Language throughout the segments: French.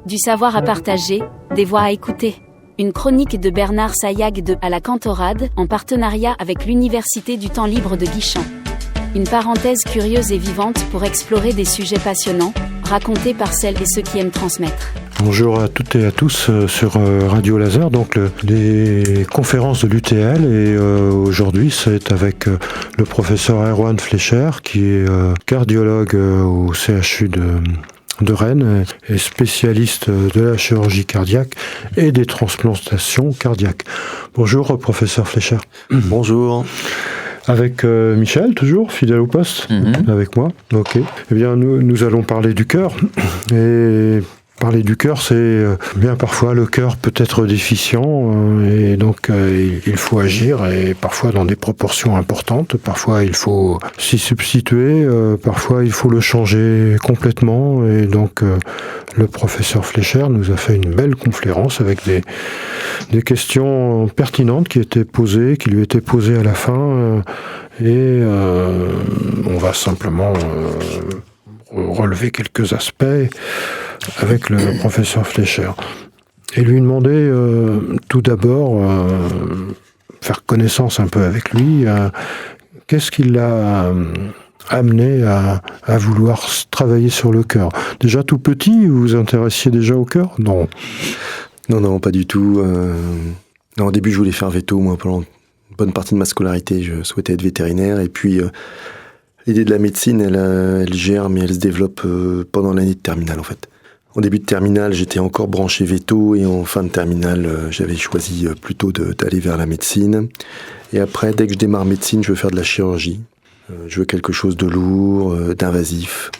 Du savoir à partager, des voix à écouter. Une chronique de Bernard Saillag de À la Cantorade, en partenariat avec l'Université du Temps Libre de Guichen. Une parenthèse curieuse et vivante pour explorer des sujets passionnants, racontés par celles et ceux qui aiment transmettre. Bonjour à toutes et à tous sur Radio Laser, donc les conférences de l'UTL, et aujourd'hui c'est avec le professeur Erwan Fleischer qui est cardiologue au CHU de Rennes et spécialiste de la chirurgie cardiaque et des transplantations cardiaques. Bonjour professeur Fleischer. Bonjour. Avec Michel, toujours, fidèle au poste, avec moi. Ok. Eh bien, nous allons parler du cœur. Et parler du cœur, c'est bien parfois le cœur peut être déficient et donc il faut agir, et parfois dans des proportions importantes. Parfois il faut s'y substituer, parfois il faut le changer complètement. Et donc le professeur Fleischer nous a fait une belle conférence avec des questions pertinentes qui lui étaient posées à la fin, et on va simplement relever quelques aspects avec le professeur Fleischer et lui demander tout d'abord, faire connaissance un peu avec lui, qu'est-ce qui l'a amené à vouloir travailler sur le cœur. Déjà tout petit, vous vous intéressiez déjà au cœur ? Non, pas du tout. Au début, je voulais faire veto, moi, pendant une bonne partie de ma scolarité. Je souhaitais être vétérinaire, et puis l'idée de la médecine, elle germe et elle se développe pendant l'année de terminale, en fait. En début de terminale, j'étais encore branché veto, et en fin de terminale, j'avais choisi plutôt d'aller vers la médecine. Et après, dès que je démarre médecine, je veux faire de la chirurgie. Je veux quelque chose de lourd, d'invasif.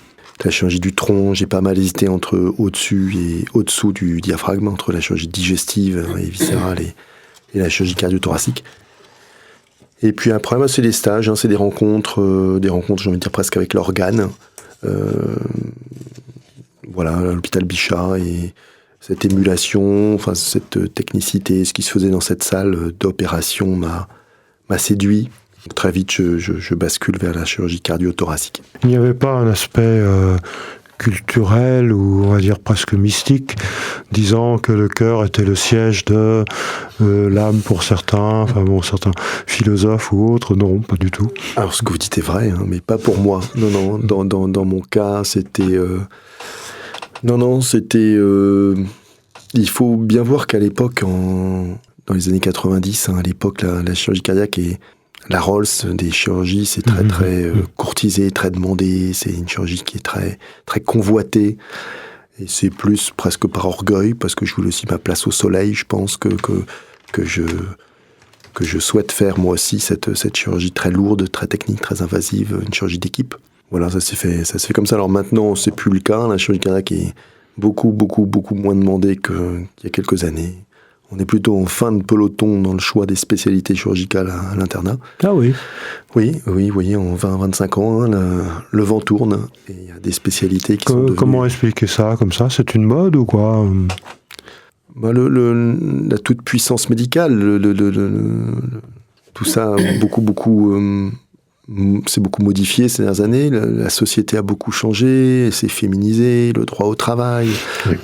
La chirurgie du tronc, j'ai pas mal hésité entre au-dessus et au-dessous du diaphragme, entre la chirurgie digestive et viscérale et la chirurgie cardio-thoracique. Et puis après, c'est des stages, c'est des rencontres, j'ai envie de dire presque avec l'organe. Voilà, à l'hôpital Bichat, et cette émulation, cette technicité, ce qui se faisait dans cette salle d'opération m'a séduit. Très vite, je bascule vers la chirurgie cardio-thoracique. Il n'y avait pas un aspect culturel, ou on va dire presque mystique, disant que le cœur était le siège de l'âme pour certains, certains philosophes ou autres? Non, pas du tout. Alors, ce que vous dites est vrai, mais pas pour moi. Non, dans mon cas, c'était... il faut bien voir qu'à l'époque, dans les années 90, à l'époque, la chirurgie cardiaque et la Rolls des chirurgies, c'est très courtisé, très demandé. C'est une chirurgie qui est très, très convoitée. Et c'est plus presque par orgueil, parce que je voulais aussi ma place au soleil. Je pense que je souhaite faire moi aussi cette chirurgie très lourde, très technique, très invasive, une chirurgie d'équipe. Voilà, ça s'est fait comme ça. Alors maintenant, c'est plus le cas. La chirurgie cardiaque est beaucoup moins demandée qu'il y a quelques années. On est plutôt en fin de peloton dans le choix des spécialités chirurgicales à l'internat. Ah oui. Oui, en 20-25 ans, le vent tourne, et il y a des spécialités qui sont devenues... Comment expliquer ça, comme ça? C'est une mode ou quoi? La toute-puissance médicale, tout ça, c'est beaucoup modifié ces dernières années. La société a beaucoup changé, c'est féminisé, le droit au travail,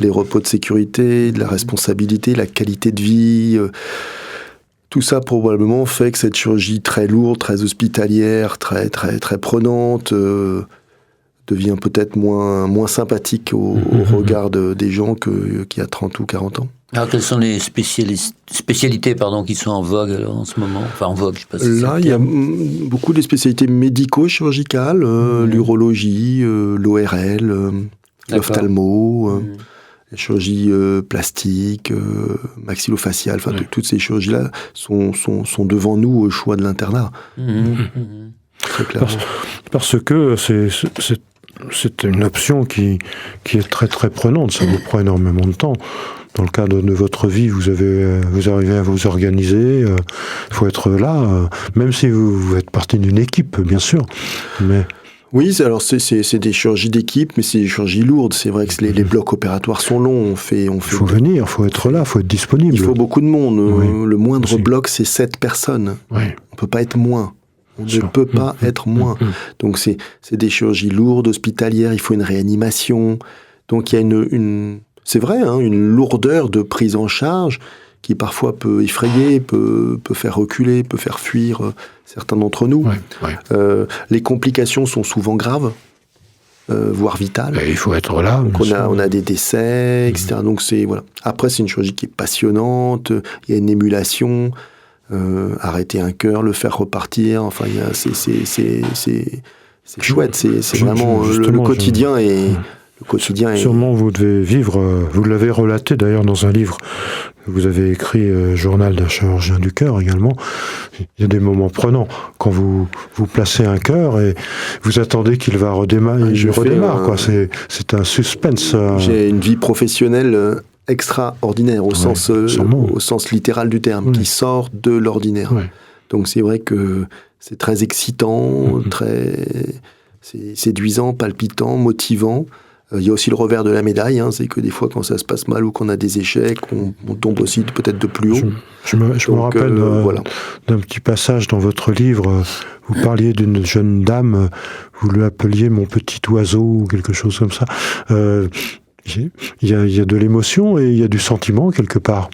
les repos de sécurité, de la responsabilité, la qualité de vie. Tout ça probablement fait que cette chirurgie très lourde, très hospitalière, très, très, très prenante, devient peut-être moins sympathique au regard des gens qu'il y a 30 ou 40 ans. Alors, quelles sont les spécialités qui sont en vogue alors, en ce moment? Enfin, en vogue, je sais pas si là, il y a beaucoup de spécialités médico-chirurgicales, l'urologie, l'ORL, l'ophtalmo, la chirurgie plastique, maxillofaciale. Toutes ces chirurgies-là sont devant nous au choix de l'internat. Très clairement. Parce que c'est une option qui est très très prenante. Ça vous prend énormément de temps. Dans le cadre de votre vie, vous arrivez à vous organiser, il faut être là, même si vous êtes partie d'une équipe, bien sûr. Mais... Oui, alors c'est des chirurgies d'équipe, mais c'est des chirurgies lourdes. C'est vrai que les blocs opératoires sont longs. Il faut venir, il faut être là, il faut être disponible. Il faut beaucoup de monde. Oui, le moindre aussi. bloc, c'est 7 personnes. Oui. On ne peut pas être moins. On ne peut pas être moins. Donc c'est des chirurgies lourdes, hospitalières, il faut une réanimation. Donc il y a une c'est vrai, une lourdeur de prise en charge qui parfois peut effrayer, peut faire reculer, peut faire fuir certains d'entre nous. Les complications sont souvent graves, voire vitales. Et il faut être là. Donc on a des décès, etc. Donc voilà. Après, c'est une chirurgie qui est passionnante, il y a une émulation, arrêter un cœur, le faire repartir, enfin, c'est chouette, c'est vraiment le quotidien et... Le quotidien Sûrement, vous devez vivre, vous l'avez relaté d'ailleurs dans un livre, vous avez écrit Journal d'un chirurgien du cœur également. Il y a des moments prenants quand vous placez un cœur et vous attendez qu'il va redémarrer. Il redémarre, quoi. C'est un suspense. J'ai une vie professionnelle extraordinaire au sens littéral du terme, qui sort de l'ordinaire. Ouais. Donc c'est vrai que c'est très excitant, c'est séduisant, palpitant, motivant. Il y a aussi le revers de la médaille, c'est que des fois, quand ça se passe mal ou qu'on a des échecs, on tombe aussi peut-être de plus haut. Je me rappelle d'un petit passage dans votre livre, vous parliez d'une jeune dame, vous l'appeliez mon petit oiseau ou quelque chose comme ça. Il y a de l'émotion et il y a du sentiment quelque part,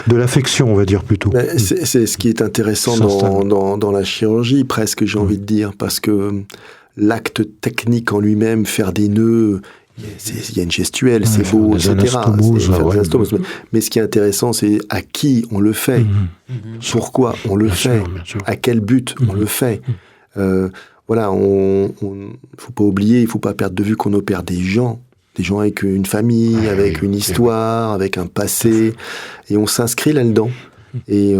de l'affection, on va dire plutôt. C'est ce qui est intéressant dans la chirurgie, presque, j'ai envie de dire, parce que l'acte technique en lui-même, faire des nœuds, il y a une gestuelle, c'est beau, etc. Mais ce qui est intéressant, c'est à qui on le fait, pourquoi on le fait, à quel but on le fait. Voilà, faut pas oublier, il faut pas perdre de vue qu'on opère des gens avec une famille, avec une histoire, avec un passé, et on s'inscrit là-dedans. Et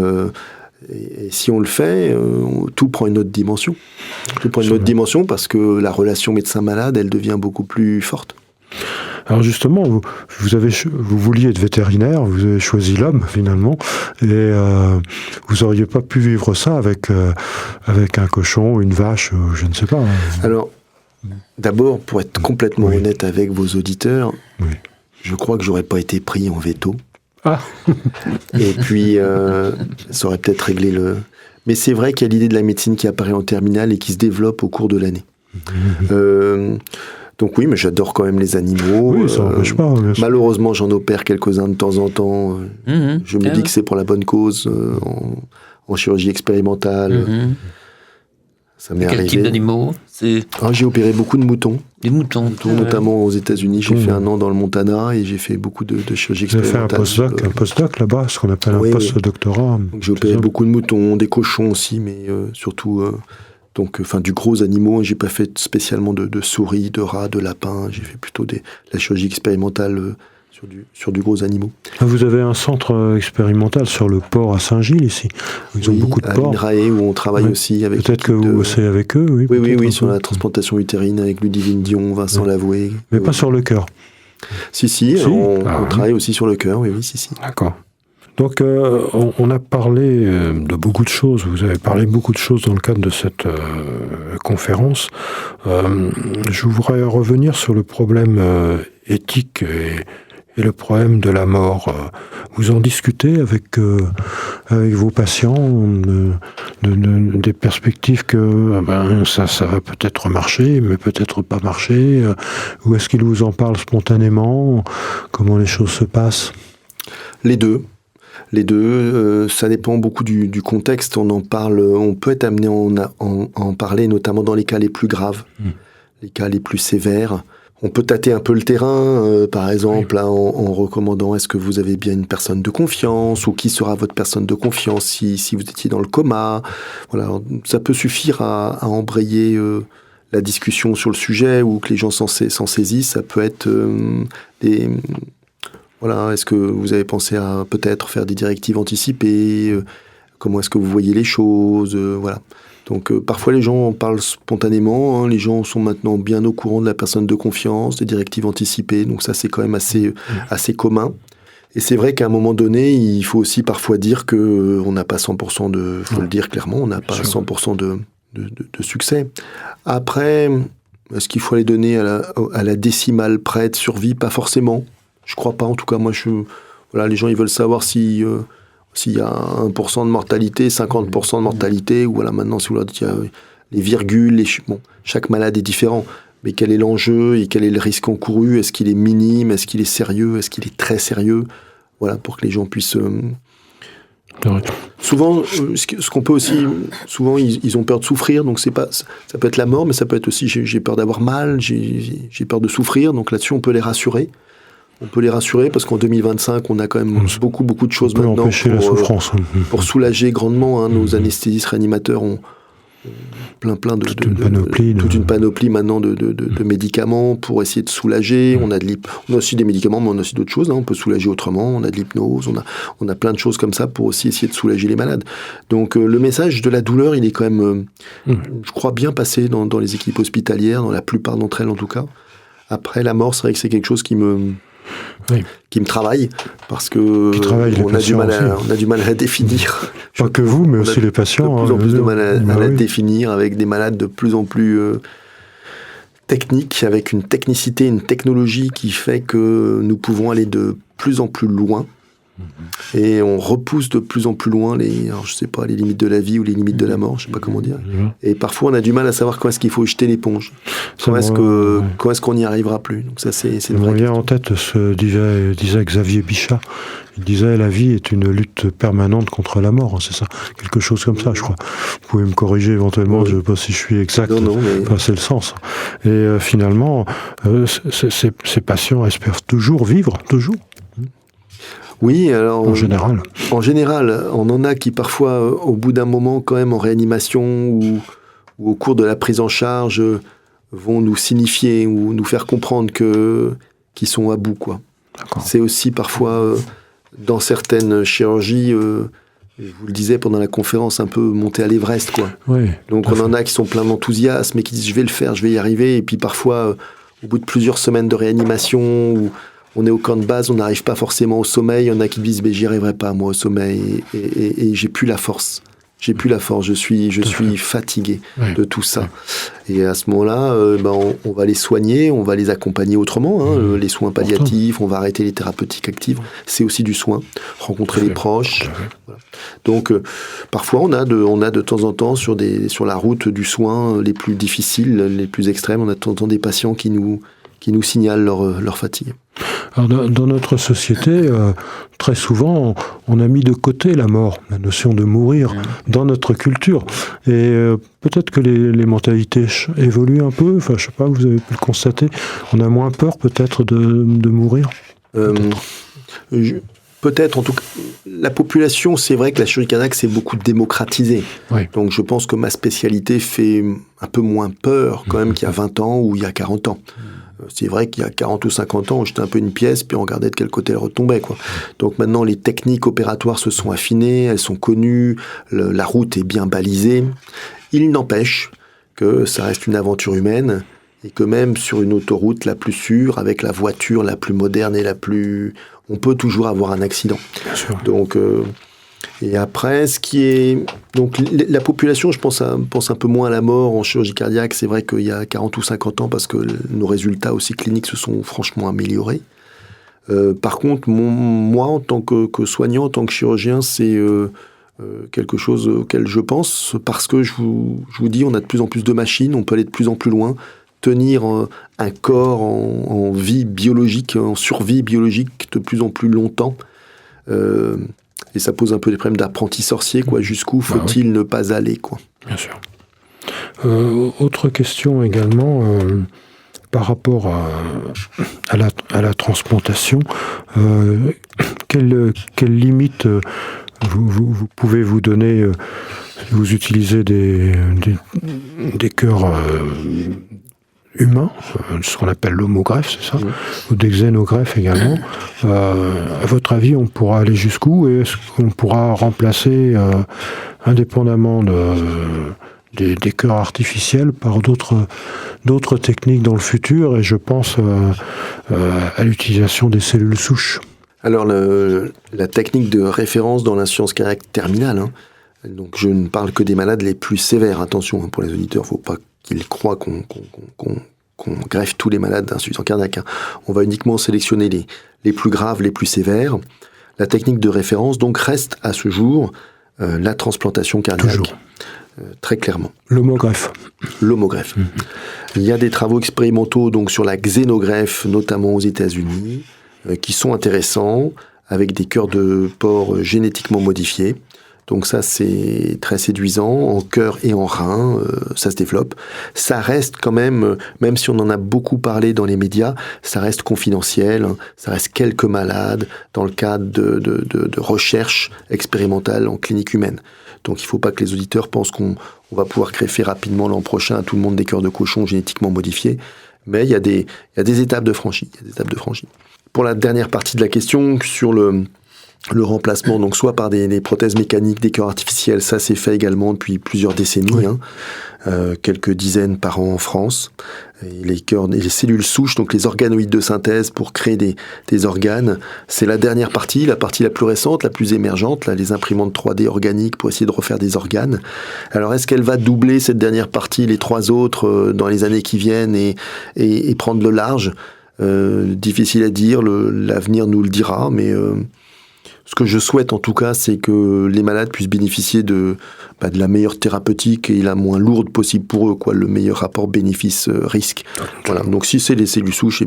si on le fait, tout prend une autre dimension. Tout prend une autre dimension parce que la relation médecin-malade, elle devient beaucoup plus forte. Alors justement, vous vouliez être vétérinaire, vous avez choisi l'homme finalement, et vous n'auriez pas pu vivre ça avec un cochon, une vache, je ne sais pas. Alors, d'abord, pour être complètement honnête avec vos auditeurs, je crois que j'aurais pas été pris en veto. Et puis, ça aurait peut-être réglé le... Mais c'est vrai qu'il y a l'idée de la médecine qui apparaît en terminale et qui se développe au cours de l'année. Donc oui, mais j'adore quand même les animaux. Oui, ça n'empêche pas. Malheureusement, j'en opère quelques-uns de temps en temps. Je me dis que c'est pour la bonne cause, en chirurgie expérimentale. Ça m'est arrivé. Quel type d'animaux j'ai opéré beaucoup de moutons. Des moutons. Notamment aux États-Unis. J'ai fait 1 an dans le Montana et j'ai fait beaucoup de chirurgie expérimentale. Vous avez fait un postdoc là-bas, ce qu'on appelle un post-doctorat. J'ai opéré beaucoup de moutons, des cochons aussi, mais surtout du gros animaux. J'ai pas fait spécialement de souris, de rats, de lapins. J'ai fait plutôt la chirurgie expérimentale sur du gros animaux. Vous avez un centre expérimental sur le porc à Saint-Gilles ici. Ils ont beaucoup de porcs. À l'INRAE où on travaille aussi avec. Peut-être que vous bossez avec eux. Oui, sur la transplantation utérine avec Ludivine Dion, Vincent Lavoué. Mais pas sur le cœur. Si. On travaille aussi sur le cœur. Oui, si. D'accord. Donc, on a parlé de beaucoup de choses. Vous avez parlé de beaucoup de choses dans le cadre de cette conférence. Je voudrais revenir sur le problème éthique et le problème de la mort. Vous en discutez avec vos patients des perspectives que ça va peut-être marcher, mais peut-être pas marcher. Ou est-ce qu'ils vous en parlent spontanément? Comment les choses se passent? Les deux, ça dépend beaucoup du contexte. On en parle, on peut être amené à en parler, notamment dans les cas les plus graves, les cas les plus sévères. On peut tâter un peu le terrain, par exemple, en recommandant est-ce que vous avez bien une personne de confiance, ou qui sera votre personne de confiance si vous étiez dans le coma. Voilà, alors, ça peut suffire à embrayer la discussion sur le sujet, ou que les gens s'en saisissent. Ça peut être est-ce que vous avez pensé à peut-être faire des directives anticipées? Comment est-ce que vous voyez les choses? Voilà. Donc parfois les gens en parlent spontanément, les gens sont maintenant bien au courant de la personne de confiance, des directives anticipées, donc ça c'est quand même assez commun. Et c'est vrai qu'à un moment donné, il faut aussi parfois dire qu'on n'a pas 100% faut le dire clairement, on n'a pas 100% de succès. Après, est-ce qu'il faut aller donner à la décimale près de survie? Pas forcément. Je crois pas, en tout cas, moi, les gens, ils veulent savoir s'il y a 1% de mortalité, 50% de mortalité, ou voilà, maintenant, si vous leur dites, il y a les virgules, chaque malade est différent. mais quel est l'enjeu et quel est le risque encouru? Est-ce qu'il est minime? Est-ce qu'il est sérieux? Est-ce qu'il est très sérieux? Voilà, pour que les gens puissent... Souvent, ce qu'on peut aussi... Souvent, ils ont peur de souffrir, donc ça peut être la mort, mais ça peut être aussi j'ai peur d'avoir mal, j'ai peur de souffrir, donc là-dessus, on peut les rassurer. On peut les rassurer parce qu'en 2025, on a quand même beaucoup de choses maintenant la souffrance. Pour soulager grandement. Nos anesthésistes réanimateurs ont plein de toute une panoplie maintenant de médicaments pour essayer de soulager. On a aussi des médicaments, mais on a aussi d'autres choses. On peut soulager autrement. On a de l'hypnose. On a plein de choses comme ça pour aussi essayer de soulager les malades. Donc le message de la douleur, il est quand même, je crois, bien passé dans les équipes hospitalières, dans la plupart d'entre elles en tout cas. Après la mort, c'est vrai que c'est quelque chose qui me travaille parce que on a du mal à la définir. Pas que vous, mais aussi les patients. De plus en plus de mal à la définir, avec des malades de plus en plus techniques, avec une technicité, une technologie qui fait que nous pouvons aller de plus en plus loin. Et on repousse de plus en plus loin les limites de la vie ou les limites de la mort, je sais pas comment dire. Et parfois on a du mal à savoir quand est-ce qu'il faut jeter l'éponge, quand est-ce qu'on n'y arrivera plus. Donc ça c'est une vraie question. En tête ce disait Xavier Bichat. Il disait la vie est une lutte permanente contre la mort, c'est ça, quelque chose comme ça, je crois. Vous pouvez me corriger éventuellement, je ne sais pas si je suis exact. Non, mais... Enfin, c'est le sens. Et finalement, ces patients espèrent toujours vivre, toujours. Oui, alors... En général, on en a qui parfois, au bout d'un moment, quand même, en réanimation ou au cours de la prise en charge, vont nous signifier ou nous faire comprendre qu'ils sont à bout, quoi. D'accord. C'est aussi parfois, dans certaines chirurgies, je vous le disais pendant la conférence, un peu monter à l'Everest, quoi. Oui, donc on en a qui sont pleins d'enthousiasme et qui disent « je vais le faire, je vais y arriver ». Et puis parfois, au bout de plusieurs semaines de réanimation, où on est au camp de base, on n'arrive pas forcément au sommeil. Il y en a qui disent « j'y arriverai pas, moi, au sommeil. » Et j'ai plus la force. Je suis fatigué de tout ça. Et à ce moment-là, on va les soigner, on va les accompagner autrement. Les soins palliatifs, on va arrêter les thérapeutiques actives. C'est aussi du soin. Rencontrer les proches. Voilà. Donc, parfois, on a de temps en temps, sur la route du soin les plus difficiles, les plus extrêmes, on a de temps en temps des patients qui nous signalent leur fatigue. Alors, dans notre société, très souvent, on a mis de côté la mort, la notion de mourir, dans notre culture. Et peut-être que les mentalités évoluent un peu. Enfin, je sais pas, vous avez pu le constater. On a moins peur, peut-être, de mourir. Peut-être, en tout cas, la population, c'est vrai que la chirurgie cardiaque s'est beaucoup démocratisée. Oui. Donc je pense que ma spécialité fait un peu moins peur quand même qu'il y a 20 ans ou il y a 40 ans. C'est vrai qu'il y a 40 ou 50 ans, on jetait un peu une pièce, puis on regardait de quel côté elle retombait, quoi. Donc maintenant, les techniques opératoires se sont affinées, elles sont connues, la route est bien balisée. Il n'empêche que ça reste une aventure humaine, et que même sur une autoroute la plus sûre, avec la voiture la plus moderne et on peut toujours avoir un accident. Bien sûr. Donc, et après, donc la population, je pense un peu moins à la mort en chirurgie cardiaque. C'est vrai qu'il y a 40 ou 50 ans, parce que nos résultats aussi cliniques se sont franchement améliorés. Par contre, moi, en tant que soignant, en tant que chirurgien, c'est quelque chose auquel je pense, parce que je vous dis, on a de plus en plus de machines, on peut aller de plus en plus loin, tenir un corps en vie biologique, en survie biologique de plus en plus longtemps. Et ça pose un peu des problèmes d'apprenti sorcier, quoi. Jusqu'où faut-il ne pas aller, quoi. Bien sûr. Autre question également, par rapport à la transplantation, quelle limite vous pouvez vous donner? Vous utilisez des cœurs humains, ce qu'on appelle l'homogreffe, c'est ça, ou des xénogreffes également. À votre avis, on pourra aller jusqu'où, et est-ce qu'on pourra remplacer, indépendamment des cœurs artificiels, par d'autres techniques dans le futur? Et je pense à l'utilisation des cellules souches. Alors, la technique de référence dans l'insuffisance cardiaque terminale, donc je ne parle que des malades les plus sévères, attention, pour les auditeurs, il ne faut pas qu'ils croient qu'on greffe tous les malades d'insuffisance cardiaque. On va uniquement sélectionner les plus graves, les plus sévères. La technique de référence, donc, reste à ce jour la transplantation cardiaque. très clairement. L'homogreffe. Il y a des travaux expérimentaux donc sur la xénogreffe, notamment aux États-Unis, qui sont intéressants, avec des cœurs de porc génétiquement modifiés. Donc ça, c'est très séduisant, en cœur et en rein, ça se développe. Ça reste quand même si on en a beaucoup parlé dans les médias, ça reste confidentiel, hein, ça reste quelques malades dans le cadre de recherche expérimentale en clinique humaine. Donc il ne faut pas que les auditeurs pensent qu'on va pouvoir greffer rapidement l'an prochain à tout le monde des cœurs de cochon génétiquement modifiés, mais il y a des étapes de franchie. Pour la dernière partie de la question, sur le remplacement, donc soit par des prothèses mécaniques, des cœurs artificiels, ça c'est fait également depuis plusieurs décennies, oui. Quelques dizaines par an en France. Et les cellules souches, donc les organoïdes de synthèse pour créer des organes, c'est la dernière partie, la partie la plus récente, la plus émergente, là, les imprimantes 3D organiques pour essayer de refaire des organes. Alors est-ce qu'elle va doubler cette dernière partie, les 3 autres, dans les années qui viennent et prendre le large ? Difficile à dire, l'avenir nous le dira, mais ce que je souhaite en tout cas, c'est que les malades puissent bénéficier de la meilleure thérapeutique et la moins lourde possible pour eux, le meilleur rapport bénéfice-risque. Voilà. Donc si c'est les cellules souches,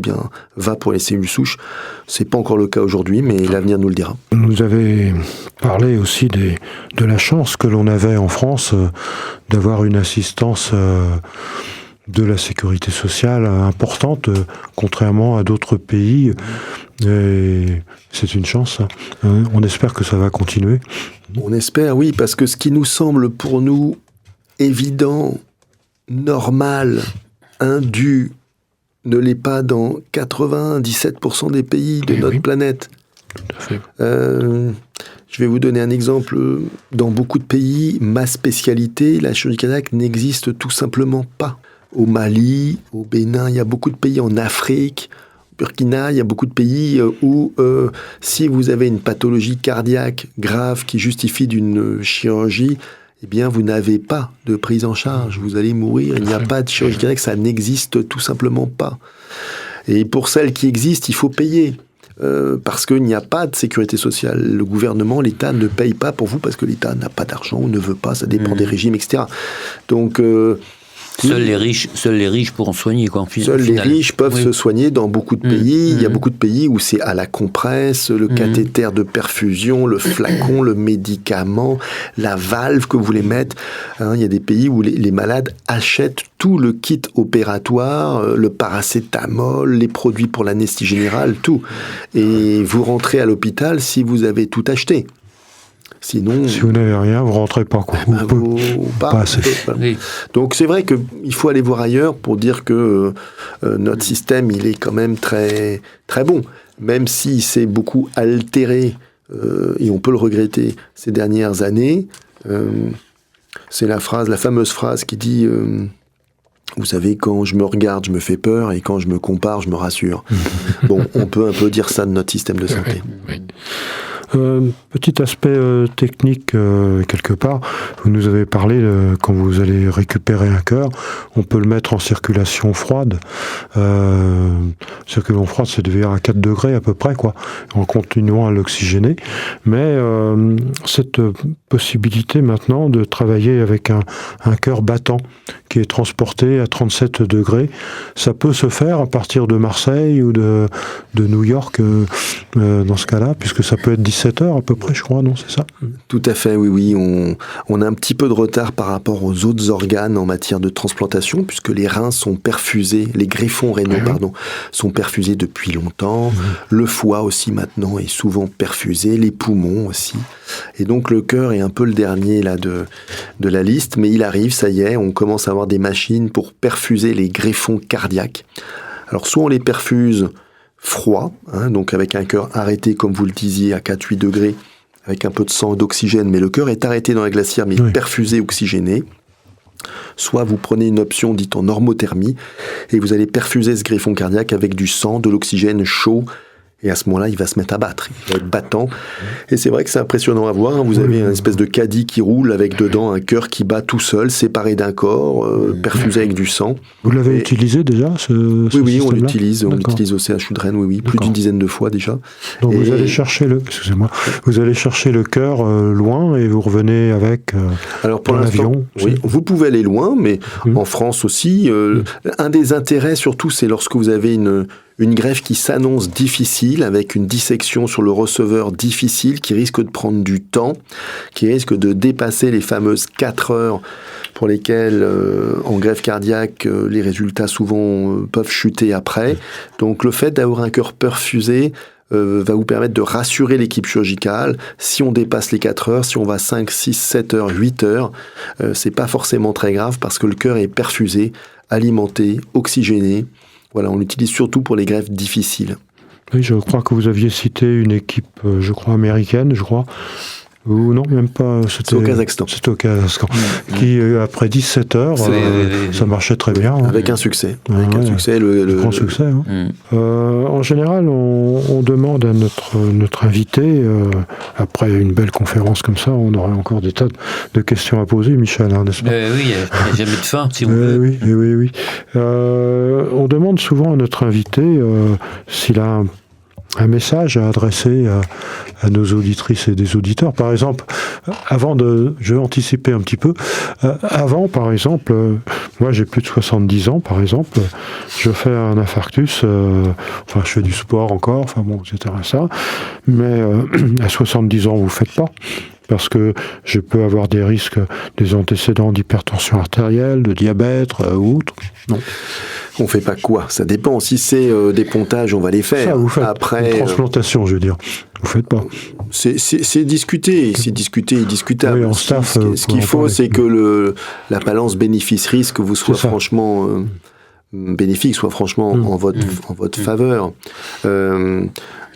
va pour les cellules souches. C'est pas encore le cas aujourd'hui, mais l'avenir nous le dira. Vous avez parlé aussi de la chance que l'on avait en France d'avoir une assistance de la sécurité sociale importante, contrairement à d'autres pays. Et c'est une chance. On espère que ça va continuer. On espère, oui, parce que ce qui nous semble pour nous évident, normal, indu, ne l'est pas dans 97% des pays de notre planète. Tout à fait. Je vais vous donner un exemple. Dans beaucoup de pays, ma spécialité, la chirurgie cardiaque, n'existe tout simplement pas. Au Mali, au Bénin, il y a beaucoup de pays en Afrique, au Burkina, il y a beaucoup de pays où si vous avez une pathologie cardiaque grave qui justifie d'une chirurgie, eh bien vous n'avez pas de prise en charge, vous allez mourir, il n'y a pas de chirurgie cardiaque, ça n'existe tout simplement pas. Et pour celles qui existent, il faut payer. Parce qu'il n'y a pas de sécurité sociale. Le gouvernement, l'État ne paye pas pour vous parce que l'État n'a pas d'argent ou ne veut pas, ça dépend des régimes, etc. Donc... Seuls les riches pourront soigner, quoi. Seuls les riches peuvent se soigner dans beaucoup de pays. Il y a beaucoup de pays où c'est à la compresse, le cathéter de perfusion, le flacon, le médicament, la valve que vous voulez mettre. Il y a des pays où les malades achètent tout le kit opératoire, le paracétamol, les produits pour l'anesthésie générale, tout. Et vous rentrez à l'hôpital si vous avez tout acheté. Sinon, si vous n'avez rien, vous ne rentrez pas. Pas assez. Oui. Donc c'est vrai qu'il faut aller voir ailleurs pour dire que notre système, il est quand même très, très bon. Même s'il s'est beaucoup altéré, et on peut le regretter, ces dernières années. C'est la fameuse phrase qui dit... vous savez, quand je me regarde, je me fais peur, et quand je me compare, je me rassure. Bon, on peut un peu dire ça de notre système de santé. Oui. Petit aspect technique quelque part, vous nous avez parlé quand vous allez récupérer un cœur, on peut le mettre en circulation froide. Circulation froide, c'est de verre à 4 degrés à peu près, en continuant à l'oxygéner. Mais cette possibilité maintenant de travailler avec un cœur battant qui est transporté à 37 degrés, ça peut se faire à partir de Marseille ou de New York dans ce cas-là, puisque ça peut être 17 heures à peu près, je crois, non, c'est ça ? Tout à fait, oui. On a un petit peu de retard par rapport aux autres organes en matière de transplantation, puisque les reins sont perfusés, les greffons rénaux, sont perfusés depuis longtemps. Le foie aussi maintenant est souvent perfusé, les poumons aussi. Et donc le cœur est un peu le dernier là de la liste, mais il arrive, ça y est, on commence à avoir des machines pour perfuser les greffons cardiaques. Alors soit on les perfuse froid, donc avec un cœur arrêté, comme vous le disiez, à 4-8 degrés, avec un peu de sang, d'oxygène, mais le cœur est arrêté dans la glacière, mais perfusé, oxygéné. Soit vous prenez une option dite en normothermie, et vous allez perfuser ce greffon cardiaque avec du sang, de l'oxygène chaud, Et à ce moment-là, il va se mettre à battre, il va être battant. Et c'est vrai que c'est impressionnant à voir. Vous avez une espèce de caddie qui roule avec dedans un cœur qui bat tout seul, séparé d'un corps, perfusé avec du sang. Vous l'avez utilisé déjà, Oui, on l'utilise au CHU de Rennes, oui, plus d'une dizaine de fois déjà. Donc vous allez chercher le cœur loin et vous revenez avec Alors pour l'avion. Oui, vous pouvez aller loin, mais en France aussi. Un des intérêts surtout, c'est lorsque vous avez une greffe qui s'annonce difficile, avec une dissection sur le receveur difficile, qui risque de prendre du temps, qui risque de dépasser les fameuses 4 heures pour lesquelles, en greffe cardiaque, les résultats souvent peuvent chuter après. Donc le fait d'avoir un cœur perfusé va vous permettre de rassurer l'équipe chirurgicale. Si on dépasse les 4 heures, si on va 5, 6, 7 heures, 8 heures, c'est pas forcément très grave parce que le cœur est perfusé, alimenté, oxygéné. Voilà, on l'utilise surtout pour les greffes difficiles. Oui, je crois que vous aviez cité une équipe, américaine, ou non, même pas. C'était au Kazakhstan. C'était au Kazakhstan. Qui, après 17 heures, ça marchait très bien. Avec un succès. Grand succès. En général, on demande à notre invité, après une belle conférence comme ça, on aurait encore des tas de questions à poser, Michel, n'est-ce pas ? Oui, il n'y a jamais de fin, si on veut. Oui. On demande souvent à notre invité s'il a un message à adresser à nos auditrices et des auditeurs. Par exemple, je vais anticiper un petit peu. Avant, par exemple, moi j'ai plus de 70 ans, par exemple, je fais un infarctus, je fais du sport encore, etc. ça. Mais à 70 ans, vous ne faites pas. Parce que je peux avoir des risques, des antécédents d'hypertension artérielle, de diabète ou autre. Non. On fait pas quoi ? Ça dépend. Si c'est des pontages, on va les faire. Ça, vous faites. Après, une transplantation, je veux dire. Vous faites pas. C'est discuté. C'est discuté et discutable. Oui, en staff, ce qu'il faut, c'est que la balance bénéfice-risque vous soit franchement bénéfique, soit franchement en votre faveur.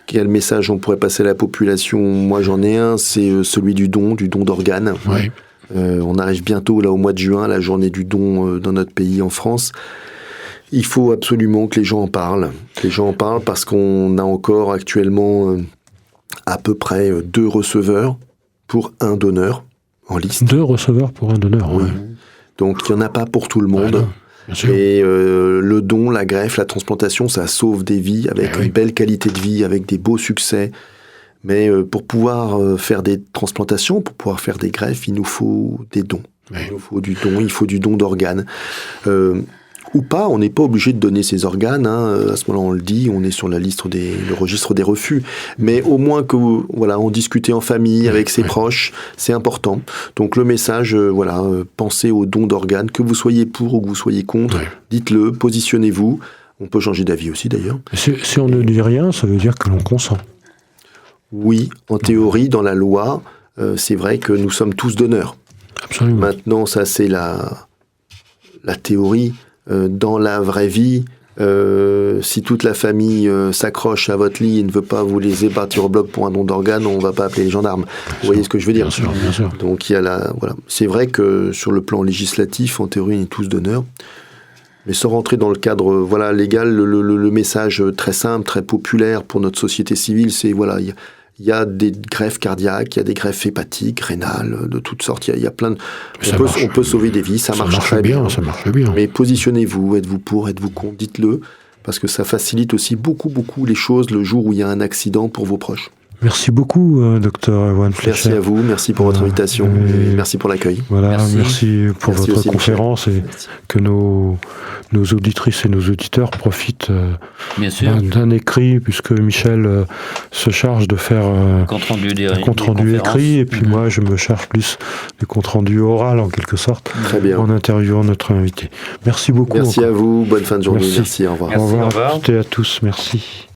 Quel message on pourrait passer à la population ? Moi, j'en ai un, c'est celui du don d'organes. Oui. On arrive bientôt, là, au mois de juin, la journée du don dans notre pays, en France. Il faut absolument que les gens en parlent. Les gens en parlent parce qu'on a encore actuellement à peu près 2 receveurs pour un donneur en liste. 2 receveurs pour un donneur, oui. Donc, il n'y en a pas pour tout le monde. Et le don, la greffe, la transplantation, ça sauve des vies avec une belle qualité de vie, avec des beaux succès. Mais pour pouvoir faire des transplantations, pour pouvoir faire des greffes, il nous faut des dons. Oui. Il faut du don d'organes. Ou pas, on n'est pas obligé de donner ses organes. À ce moment-là, on le dit, on est sur le registre des refus. Mais au moins que, on discutait en famille, avec ses proches, c'est important. Donc le message, pensez au don d'organes, que vous soyez pour ou que vous soyez contre, dites-le, positionnez-vous. On peut changer d'avis aussi, d'ailleurs. Si on ne dit rien, ça veut dire que l'on consent. Oui, en théorie, dans la loi, c'est vrai que nous sommes tous donneurs. Absolument. Maintenant, ça c'est la théorie. Dans la vraie vie, si toute la famille s'accroche à votre lit et ne veut pas vous laisser partir au bloc pour un don d'organes, on ne va pas appeler les gendarmes. Vous voyez ce que je veux dire ? Bien sûr. Donc il y a c'est vrai que sur le plan législatif, en théorie, on est tous donneurs. Mais sans rentrer dans le cadre légal, le message très simple, très populaire pour notre société civile, c'est il y a des greffes cardiaques, il y a des greffes hépatiques, rénales, de toutes sortes. Il y a plein de... On peut sauver des vies, ça marche très bien. Ça marche bien. Mais positionnez-vous, êtes-vous pour, êtes-vous contre, dites-le, parce que ça facilite aussi beaucoup les choses le jour où il y a un accident pour vos proches. Merci beaucoup, Dr. Erwan Fleischer. Merci à vous, merci pour votre invitation, et merci pour l'accueil. Merci pour votre conférence et que nos auditrices et nos auditeurs profitent d'un écrit, puisque Michel se charge de faire un compte-rendu écrit, et puis moi je me charge plus du compte-rendu oral en quelque sorte, en interviewant notre invité. Merci beaucoup. Merci à vous, bonne fin de journée, merci au revoir. Au revoir à toutes et à tous, merci.